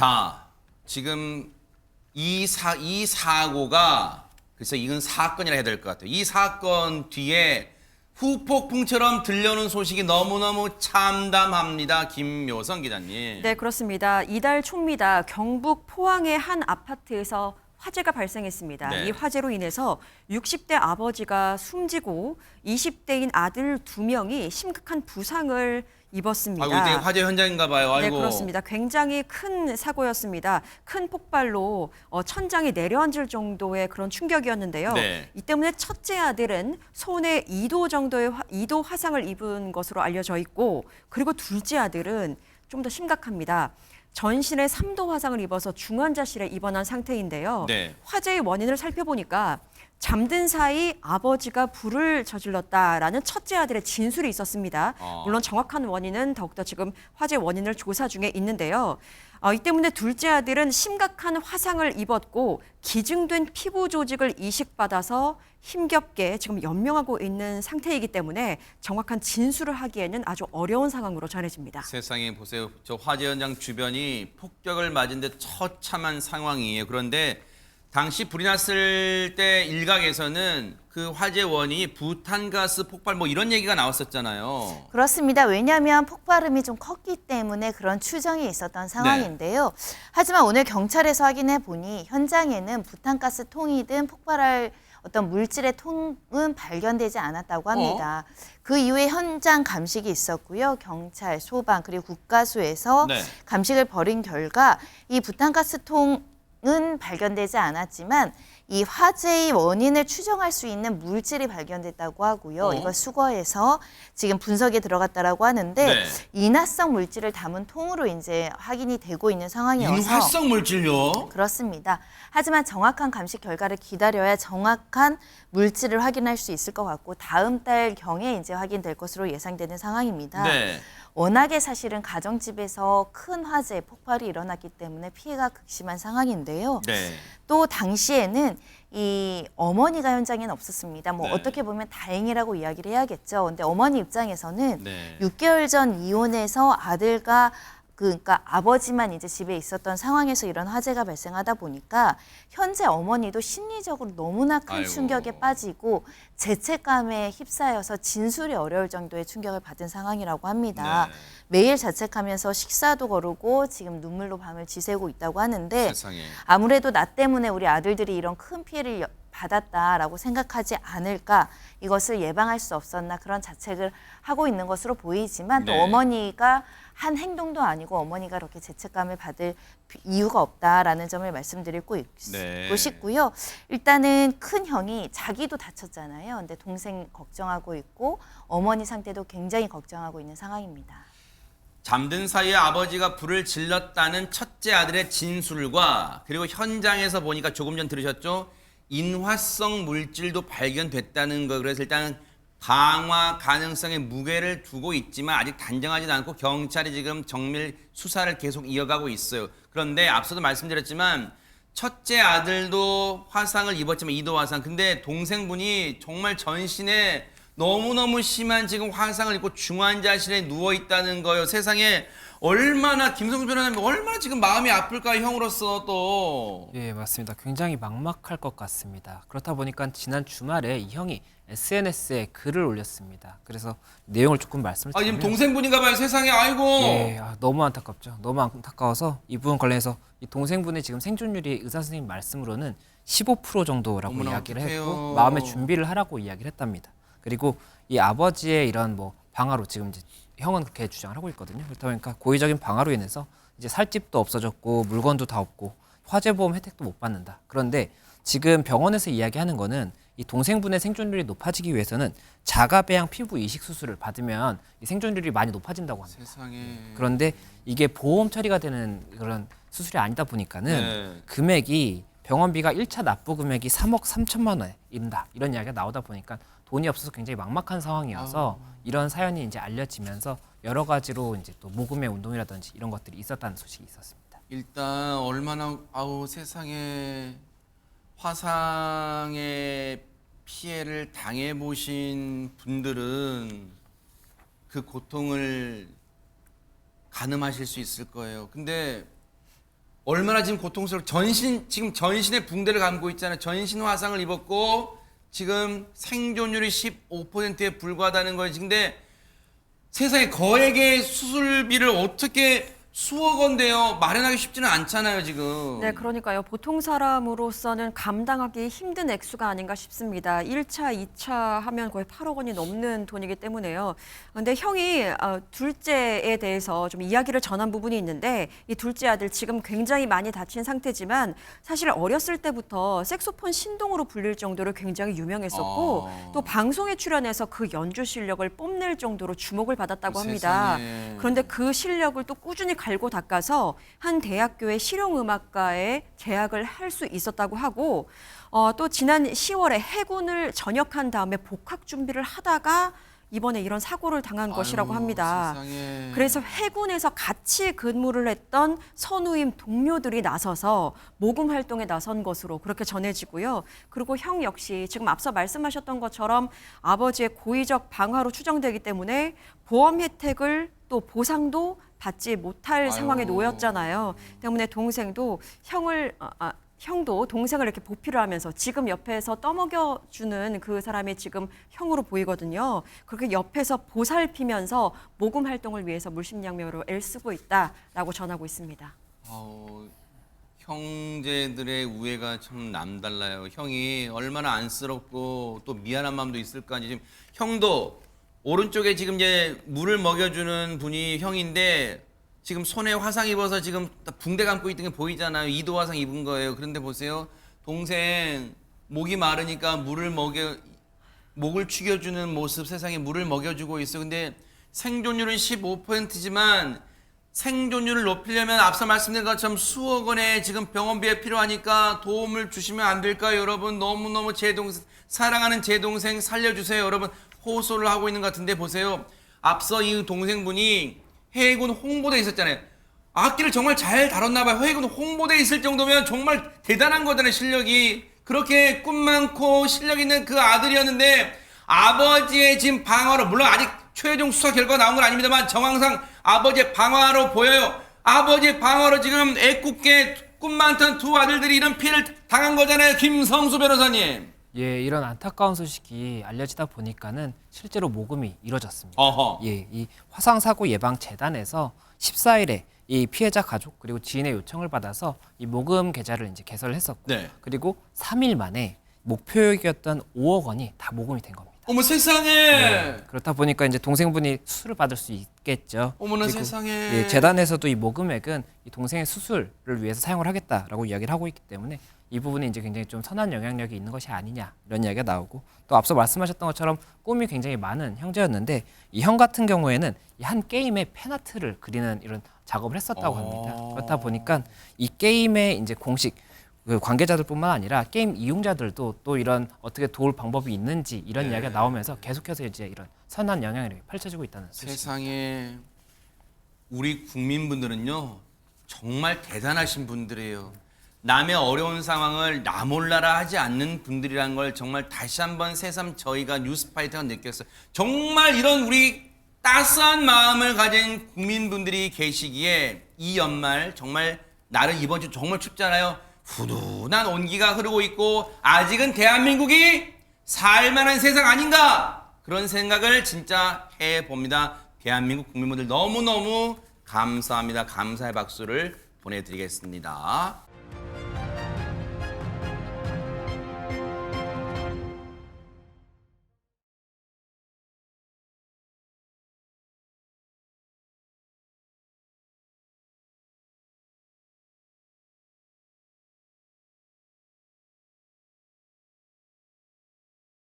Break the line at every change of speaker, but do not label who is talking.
자, 지금 이 사고가 글쎄 이건 사건이라 해야 될 것 같아요. 이 사건 뒤에 후폭풍처럼 들려오는 소식이 너무너무 참담합니다. 김묘성 기자님.
네, 그렇습니다. 이달 초입니다. 경북 포항의 한 아파트에서 화재가 발생했습니다.
네.
이 화재로 인해서 60대 아버지가 숨지고 20대인 아들 2명이 심각한 부상을 입었습니다.
아이고, 이게 화재 현장인가 봐요. 아이고.
네, 그렇습니다. 굉장히 큰 사고였습니다. 큰 폭발로 천장이 내려앉을 정도의 그런 충격이었는데요.
네.
이 때문에 첫째 아들은 손에 2도 정도의 2도 화상을 입은 것으로 알려져 있고, 그리고 둘째 아들은 좀 더 심각합니다. 전신에 3도 화상을 입어서 중환자실에 입원한 상태인데요.
네.
화재의 원인을 살펴보니까 잠든 사이 아버지가 불을 저질렀다라는 첫째 아들의 진술이 있었습니다. 물론 정확한 원인은 더욱더 지금 화재 원인을 조사 중에 있는데요. 이 때문에 둘째 아들은 심각한 화상을 입었고 기증된 피부 조직을 이식받아서 힘겹게 지금 연명하고 있는 상태이기 때문에 정확한 진술을 하기에는 아주 어려운 상황으로 전해집니다.
세상에 보세요. 저 화재 현장 주변이 폭격을 맞은 데 처참한 상황이에요. 그런데 당시 불이 났을 때 일각에서는 그 화재 원인이 부탄가스 폭발 뭐 이런 얘기가 나왔었잖아요.
그렇습니다. 왜냐하면 폭발음이 좀 컸기 때문에 그런 추정이 있었던 상황인데요. 하지만 오늘 경찰에서 확인해 보니 현장에는 부탄가스 통이든 폭발할 어떤 물질의 통은 발견되지 않았다고 합니다. 그 이후에 현장 감식이 있었고요. 경찰, 소방 그리고 국가수에서
네.
감식을 벌인 결과 이 부탄가스 통은 발견되지 않았지만 이 화재의 원인을 추정할 수 있는 물질이 발견됐다고 하고요. 이걸 수거해서 지금 분석에 들어갔다라고 하는데
네.
인화성 물질을 담은 통으로 이제 확인이 되고 있는 상황이어서
인화성 물질요?
그렇습니다. 하지만 정확한 감식 결과를 기다려야 정확한 물질을 확인할 수 있을 것 같고 다음 달 경에 이제 확인될 것으로 예상되는 상황입니다.
네.
워낙에 사실은 가정집에서 큰 화재, 폭발이 일어났기 때문에 피해가 극심한 상황인데요.
네.
또 당시에는 이 어머니가 현장에는 없었습니다. 뭐
네.
어떻게 보면 다행이라고 이야기를 해야겠죠. 근데 어머니 입장에서는
네.
6개월 전 이혼해서 아들과 그러니까 아버지만 이제 집에 있었던 상황에서 이런 화재가 발생하다 보니까 현재 어머니도 심리적으로 너무나 큰
아이고.
충격에 빠지고 죄책감에 휩싸여서 진술이 어려울 정도의 충격을 받은 상황이라고 합니다.
네.
매일 자책하면서 식사도 거르고 지금 눈물로 밤을 지새고 있다고 하는데
세상에.
아무래도 나 때문에 우리 아들들이 이런 큰 피해를 받았다라고 생각하지 않을까, 이것을 예방할 수 없었나 그런 자책을 하고 있는 것으로 보이지만 또
네.
어머니가 한 행동도 아니고 어머니가 그렇게 죄책감을 받을 이유가 없다라는 점을 말씀드리고
네.
싶고요. 일단은 큰 형이 자기도 다쳤잖아요. 근데 동생 걱정하고 있고 어머니 상태도 굉장히 걱정하고 있는 상황입니다.
잠든 사이에 아버지가 불을 질렀다는 첫째 아들의 진술과 그리고 현장에서 보니까 조금 전 들으셨죠? 인화성 물질도 발견됐다는 거. 그래서 일단 방화 가능성에 무게를 두고 있지만 아직 단정하지는 않고 경찰이 지금 정밀 수사를 계속 이어가고 있어요. 그런데 앞서도 말씀드렸지만 첫째 아들도 화상을 입었지만 2도 화상. 근데 동생분이 정말 전신에 너무너무 심한 지금 화상을 입고 중환자실에 누워 있다는 거예요. 세상에 얼마나 김성수 변호사님 얼마나 지금 마음이 아플까요, 형으로서 또.
예, 맞습니다. 굉장히 막막할 것 같습니다. 그렇다 보니까 지난 주말에 이 형이 SNS에 글을 올렸습니다. 그래서 내용을 조금 말씀을
지금
드리면
동생분인가 봐요. 세상에 아이고.
예, 너무 안타깝죠. 너무 안타까워서 이 부분 관련해서 이 동생분의 지금 생존율이 의사 선생님 말씀으로는 15% 정도라고
어머나,
이야기를
어떡해요.
했고 마음의 준비를 하라고 이야기를 했답니다. 그리고 이 아버지의 이런 뭐 방화로 지금 이제 형은 그렇게 주장을 하고 있거든요. 그렇다 보니까 고의적인 방화로 인해서 이제 살집도 없어졌고 물건도 다 없고 화재보험 혜택도 못 받는다. 그런데 지금 병원에서 이야기하는 거는 이 동생분의 생존율이 높아지기 위해서는 자가배양 피부 이식 수술을 받으면 이 생존율이 많이 높아진다고 합니다.
세상에.
그런데 이게 보험 처리가 되는 그런 수술이 아니다 보니까는
네.
금액이 병원비가 1차 납부 금액이 3억 3천만 원에 이른다. 이런 이야기가 나오다 보니까 돈이 없어서 굉장히 막막한 상황이어서 이런 사연이 이제 알려지면서 여러 가지로 이제 또 모금의 운동이라든지 이런 것들이 있었다는 소식이 있었습니다.
일단 얼마나 세상에 화상의 피해를 당해 보신 분들은 그 고통을 가늠하실 수 있을 거예요. 근데 얼마나 지금 고통스럽고 지금 전신에 붕대를 감고 있잖아요. 전신 화상을 입었고 지금 생존율이 15%에 불과하다는 거예요. 근데 세상에 거액의 수술비를 어떻게 수억 원대요 마련하기 쉽지는 않잖아요, 지금.
네, 그러니까요. 보통 사람으로서는 감당하기 힘든 액수가 아닌가 싶습니다. 1차, 2차 하면 거의 8억 원이 넘는 돈이기 때문에요. 근데 형이 둘째에 대해서 좀 이야기를 전한 부분이 있는데 이 둘째 아들 지금 굉장히 많이 다친 상태지만 사실 어렸을 때부터 색소폰 신동으로 불릴 정도로 굉장히 유명했었고 또 방송에 출연해서 그 연주 실력을 뽐낼 정도로 주목을 받았다고 합니다.
세상에.
그런데 그 실력을 또 꾸준히 갈고 닦아서 한 대학교의 실용음악과에 재학을 할 수 있었다고 하고 또 지난 10월에 해군을 전역한 다음에 복학 준비를 하다가 이번에 이런 사고를 당한 것이라고 합니다.
세상에.
그래서 해군에서 같이 근무를 했던 선우임 동료들이 나서서 모금 활동에 나선 것으로 그렇게 전해지고요. 그리고 형 역시 지금 앞서 말씀하셨던 것처럼 아버지의 고의적 방화로 추정되기 때문에 보험 혜택을 또 보상도 받지 못할 상황에 놓였잖아요. 때문에 동생도 형도 동생을 이렇게 보필을 하면서 지금 옆에서 떠먹여주는 그 사람이 지금 형으로 보이거든요. 그렇게 옆에서 보살피면서 모금 활동을 위해서 물심양면으로 애쓰고 있다라고 전하고 있습니다.
형제들의 우애가 참 남달라요. 형이 얼마나 안쓰럽고 또 미안한 마음도 있을 거 아니에요. 지금 형도 오른쪽에 지금 이제 물을 먹여주는 분이 형인데 지금 손에 화상 입어서 지금 붕대 감고 있던 게 보이잖아요. 2도 화상 입은 거예요. 그런데 보세요. 동생 목이 마르니까 목을 축여주는 모습 세상에 물을 먹여주고 있어. 근데 생존율은 15%지만 생존율을 높이려면 앞서 말씀드린 것처럼 수억 원의 지금 병원비에 필요하니까 도움을 주시면 안 될까요, 여러분? 너무너무 사랑하는 제 동생 살려주세요, 여러분. 호소를 하고 있는 것 같은데 보세요. 앞서 이 동생분이 해군 홍보대에 있었잖아요. 악기를 정말 잘 다뤘나 봐요. 해군 홍보대에 있을 정도면 정말 대단한 거잖아요, 실력이. 그렇게 꿈 많고 실력 있는 그 아들이었는데 아버지의 지금 방화로, 물론 아직 최종 수사 결과가 나온 건 아닙니다만 정황상 아버지의 방화로 보여요. 아버지의 방화로 지금 애꿎게 꿈 많던 두 아들들이 이런 피해를 당한 거잖아요, 김성수 변호사님.
예, 이런 안타까운 소식이 알려지다 보니까는 실제로 모금이 이뤄졌습니다.
어허.
예, 이 화상사고 예방 재단에서 14일에 이 피해자 가족 그리고 지인의 요청을 받아서 이 모금 계좌를 이제 개설을 했었고,
네.
그리고 3일 만에 목표액이었던 5억 원이 다 모금이 된 겁니다.
어머 세상에.
네, 그렇다 보니까 이제 동생분이 수술을 받을 수 있겠죠.
어머나
그리고
세상에.
예, 재단에서도 이 모금액은 이 동생의 수술을 위해서 사용을 하겠다라고 이야기를 하고 있기 때문에 이 부분이 이제 굉장히 좀 선한 영향력이 있는 것이 아니냐 이런 이야기가 나오고, 또 앞서 말씀하셨던 것처럼 꿈이 굉장히 많은 형제였는데 이 형 같은 경우에는 이 한 게임의 팬아트를 그리는 이런 작업을 했었다고 합니다. 그렇다 보니까 이 게임의 이제 공식 그 관계자들뿐만 아니라 게임 이용자들도 또 이런 어떻게 도울 방법이 있는지 이런 이야기가 나오면서 계속해서 이제 이런 선한 영향력이 펼쳐지고 있다는 소식.
세상에 우리 국민분들은요 정말 대단하신 분들이에요. 남의 어려운 상황을 나 몰라라 하지 않는 분들이라는 걸 정말 다시 한번 새삼 저희가 뉴스파이터가 느꼈어요. 정말 이런 우리 따스한 마음을 가진 국민분들이 계시기에 이 연말 정말 날은 이번 주 정말 춥잖아요. 훈훈한 온기가 흐르고 있고 아직은 대한민국이 살만한 세상 아닌가, 그런 생각을 진짜 해봅니다. 대한민국 국민분들 너무너무 감사합니다. 감사의 박수를 보내드리겠습니다.